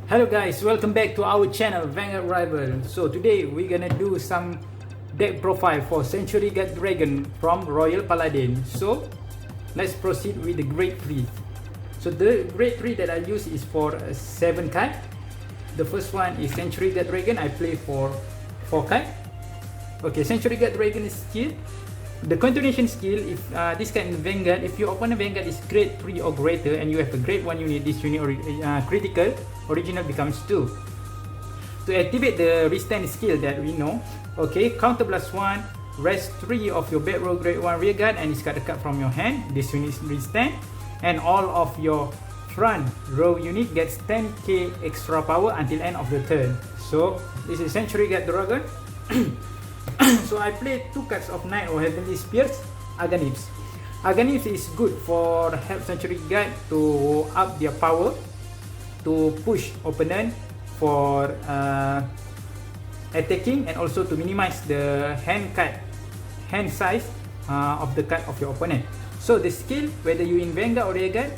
Hello guys, welcome back to our channel Vanguard Rival. So today we're gonna do some deck profile for Century Guard Dragon from Royal Paladin. So let's proceed with the grade 3. So the grade 3 that I use is for 7 card. The first one is Century Guard Dragon. I play for 4 card. Okay, Century Guard Dragon is skill. The continuation skill, if this card in Vanguard, if your opponent Vanguard is grade 3 or greater and you have a grade 1 unit, this unit critical, original becomes 2. To activate the restand skill that we know, okay, counter blast 1, rest 3 of your back row grade 1 rear guard and discard a card from your hand. This unit is restand, and all of your front row unit gets 10k extra power until end of the turn. So this is Century Guard Dragon. So I play 2 cards of Knight or Heavenly Spears, Aganips. Aganips is good for help Century Guard to up their power, to push opponent for attacking, and also to minimize the hand size of the card of your opponent. So the skill, whether you in Vanguard or rear guard,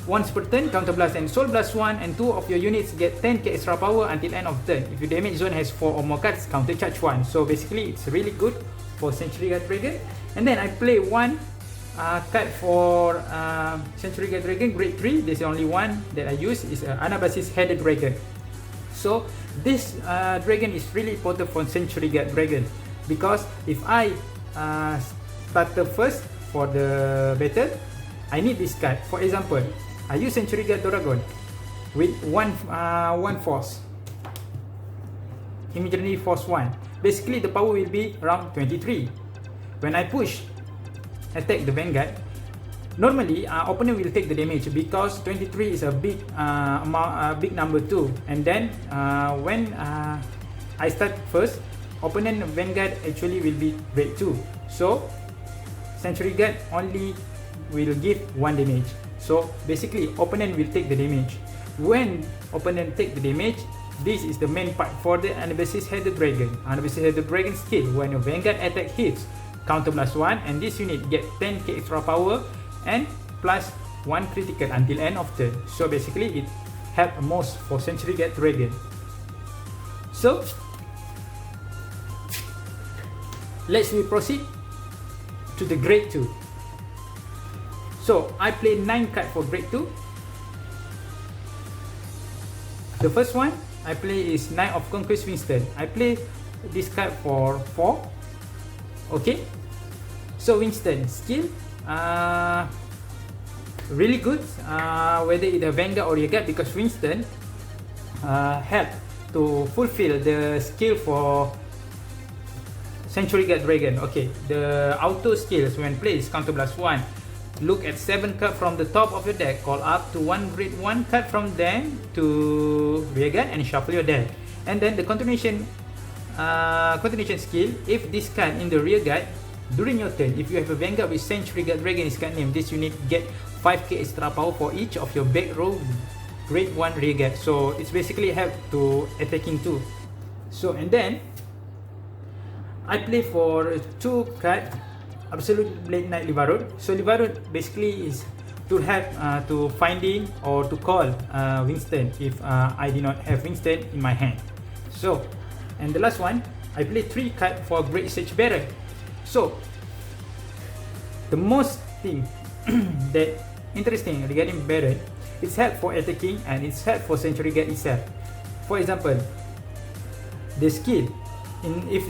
once per turn, counter blast and soul blast 1 and 2 of your units get 10k extra power until end of turn. If your damage zone has 4 or more cards, counter charge 1. So basically it's really good for Century Guard Dragon. And then I play 1 card for Century Guard Dragon grade 3. There's only one that I use, is Anabasis Headed Dragon. So this dragon is really important for Century Guard Dragon, because if I start the first for the battle, I need this card. For example, I use Century Guard Dragon with one force, immediately force 1. Basically the power will be around 23. When I push attack the Vanguard, normally opponent will take the damage because 23 is a big big number too. And then when I start first, opponent Vanguard actually will be grade 2. So Century Guard only will give 1 damage. So basically opponent will take the damage. When opponent take the damage, this is the main part for the Anabasis Headed Dragon. Anabasis Headed Dragon skill, when your Vanguard attack hits, counter blast 1 and this unit get 10k extra power and plus 1 critical until end of turn. So basically it help most for Century Guard Dragon. So let's proceed to the grade 2. So I play 9 cards for grade 2. The first one I play is Knight of Conquest Winston. I play this card for 4. Okay, so Winston skill, really good, whether it's a Vanguard or rear guard, because Winston help to fulfill the skill for Century Guard Dragon. Okay, the auto skills when played is counter blast 1. Look at 7 cards from the top of your deck, call up to 1 grade 1 card from them to rear guard and shuffle your deck. And then the continuation skill, if this card in the rear guard during your turn, if you have a Vanguard with Century Guard Dragon is card name, this unit get 5k extra power for each of your back row grade 1 rear guard. So it's basically help to attacking too. So and then I play for 2 cards Absolute Blade Knight Livarot. So Livarot basically is to help to finding or to call Winston if I did not have Winston in my hand. So, and the last one, I play 3 cards for Great Sage Baron. So the most thing that interesting regarding Baron, it's help for attacking and it's help for Century Guard itself. For example, the skill, if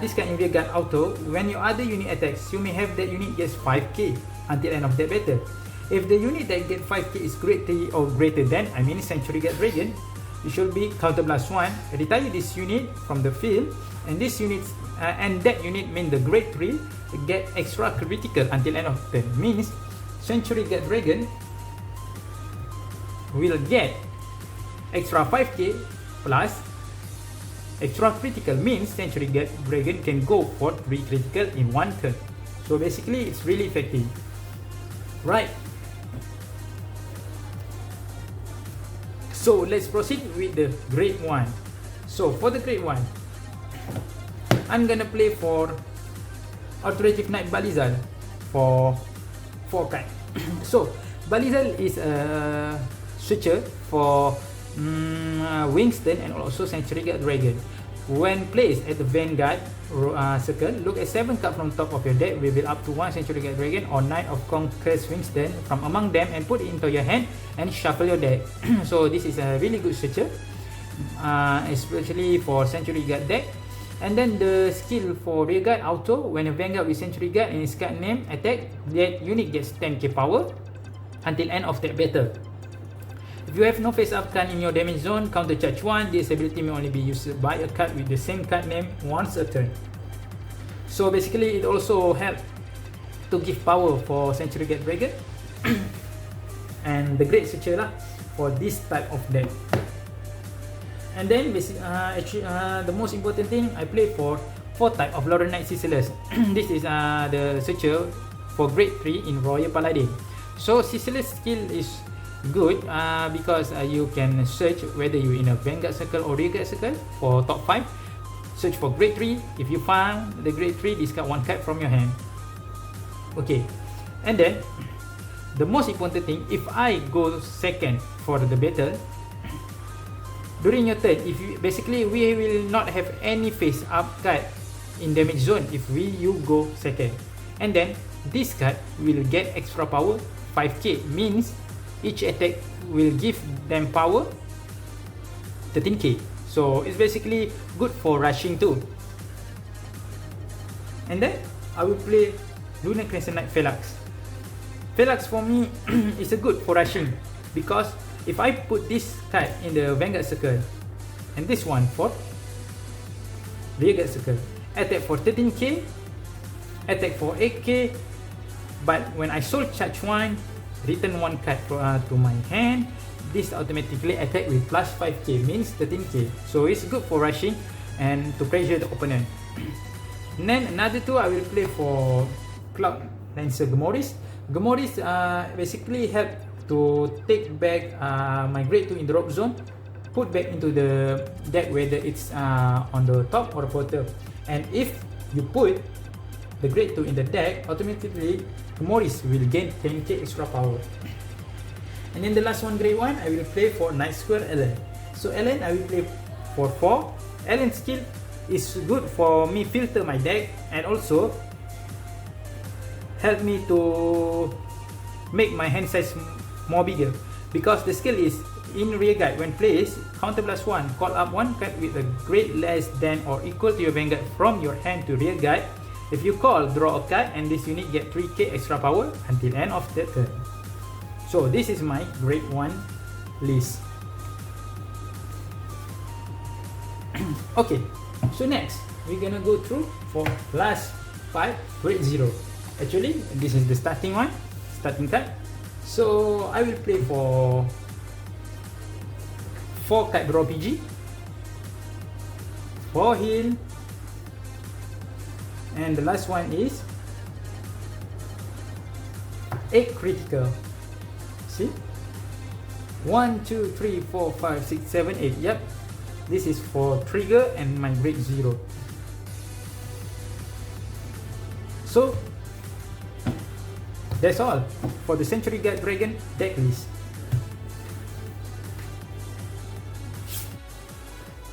this kind of rear guard auto, when your other unit attacks, you may have that unit gets 5k until end of that battle. If the unit that get 5k is grade 3 or greater than, I mean Century Guard Dragon, it should be counter blast 1, retire this unit from the field, and this unit and that unit mean the grade 3 get extra critical until end of turn. Means Century Guard Dragon will get extra 5k plus extra critical, means Century Guard Dragon can go for 3 critical in 1 turn. So basically it's really effective, right? So let's proceed with the grade 1. So for the grade 1, I'm gonna play for Authoritative Knight Balizal for 4 cards. So Balizal is a switcher for Wingston and also Century Guard Dragon. When placed at the Vanguard circle, look at 7 cards from top of your deck, reveal up to 1 Century Guard Dragon or Knight of Conquest Wingston from among them and put it into your hand and shuffle your deck. So this is a really good structure, especially for Century Guard deck. And then the skill for Rearguard Auto, when a Vanguard with Century Guard and its card name attack, that unit gets 10k power until end of that battle. If you have no face-up card in your damage zone, counter charge 1, this ability may only be used by a card with the same card name once a turn. So basically it also helps to give power for Century Guard Dragon and the great structure lah for this type of deck. And then the most important thing, I play for 4 type of Lauronite Sicilus. This is the structure for grade 3 in Royal Paladin. So Sicilus skill is good because you can search whether you're in a Vanguard circle or Rearguard circle for top 5. Search for grade 3. If you found the grade 3, discard 1 card from your hand. Okay, and then the most important thing, if I go second for the battle during your turn, if you basically we will not have any face up card in damage zone if you go second, and then this card will get extra power 5k, means each attack will give them power 13k. So it's basically good for rushing too. And then I will play Lunar Crescent Knight Phalanx. Phalanx for me is a good for rushing, because if I put this card in the Vanguard circle and this one for Rearguard circle, attack for 13k, attack for 8k, but when I soul charge 1, return 1 card to my hand, this automatically attack with plus 5k, means 13k. So it's good for rushing and to pressure the opponent. And then another 2 I will play for Cloud Lancer Gmoris. Gmoris basically help to take back my grade 2 in the drop zone, put back into the deck whether it's on the top or the bottom. And if you put the grade 2 in the deck, automatically Gmoris will gain 10k extra power. And then the last one, grade 1, I will play for Night Square Ellen. So Ellen I will play for 4. Ellen's skill is good for me filter my deck and also help me to make my hand size more bigger, because the skill is in Rearguard. When placed, counter plus 1, call up 1 card with a grade less than or equal to your Vanguard from your hand to Rearguard. If you call, draw a card and this unit get 3k extra power until end of the turn. So this is my grade 1 list. Okay, so next we're gonna go through for last 5 grade 0. Actually this is the starting one, starting card. So I will play for 4 card draw PG, 4 heal, and the last one is 8 critical. See, 1, 2, 3, 4, 5, 6, 7, 8. Yep, this is for trigger and my grade 0. So that's all for the Century Guard Dragon deck list.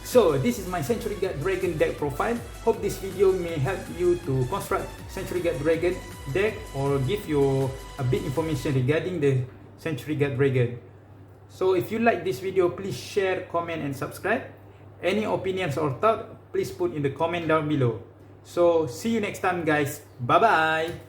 So this is my Century Guard Dragon deck profile. Hope this video may help you to construct Century Guard Dragon deck or give you a bit information regarding the Century Guard Dragon. So if you like this video, please share, comment and subscribe. Any opinions or thoughts, please put in the comment down below. So see you next time guys. Bye bye.